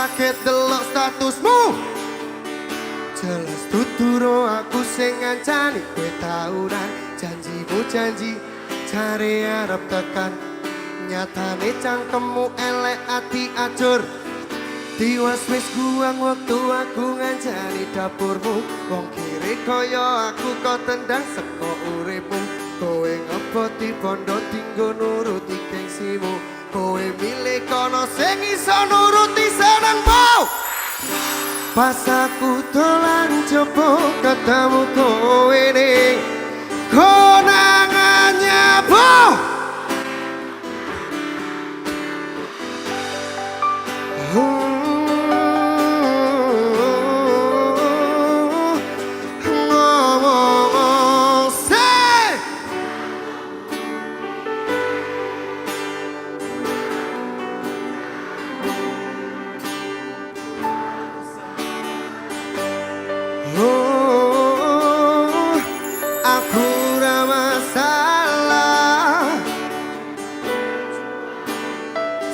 kaget delok statusmu. Jelas tuturo aku sing ngancani kowe tauran. Janjimu janji cari arep tekan, nyatane cangkemmu elek ati acur. Tiwas wis guang waktu aku ngancani dapurmu. Wong kiri kaya aku kok tendang seko uripmu. Kowe ngeboti bondo tinggo nuruti gengsimu. Kowe milih kono sing iso nuruti senengmu. Pas aku dolan coba ketemu kowe ning konangan nyabu.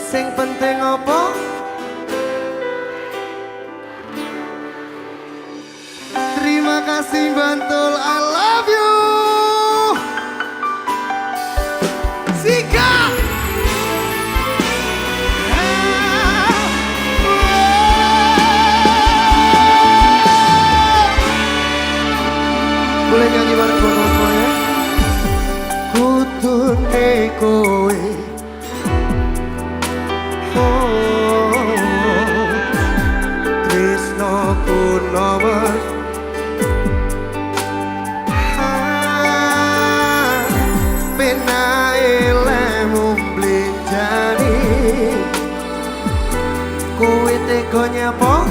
Sing penting apa? Terima kasih Bantul, I love you. Sika. Boleh nyanyi bareng sama ya? Kutune kowe nomor penae lemu blinjani kowe tega nyapa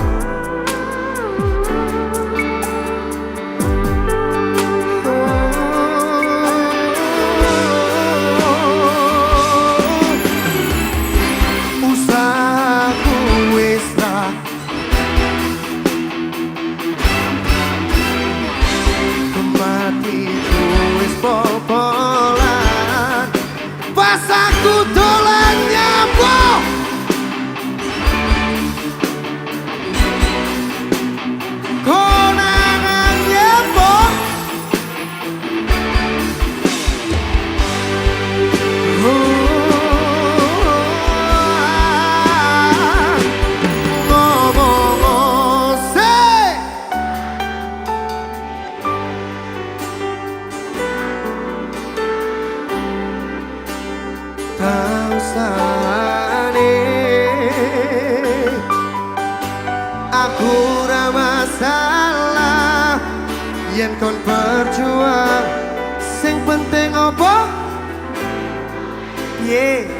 popolan pas aku dolan nyambo konangan nyambo ngomong sih tausane aku ora masalah yen kon berjuang sing penting apa? Yeah.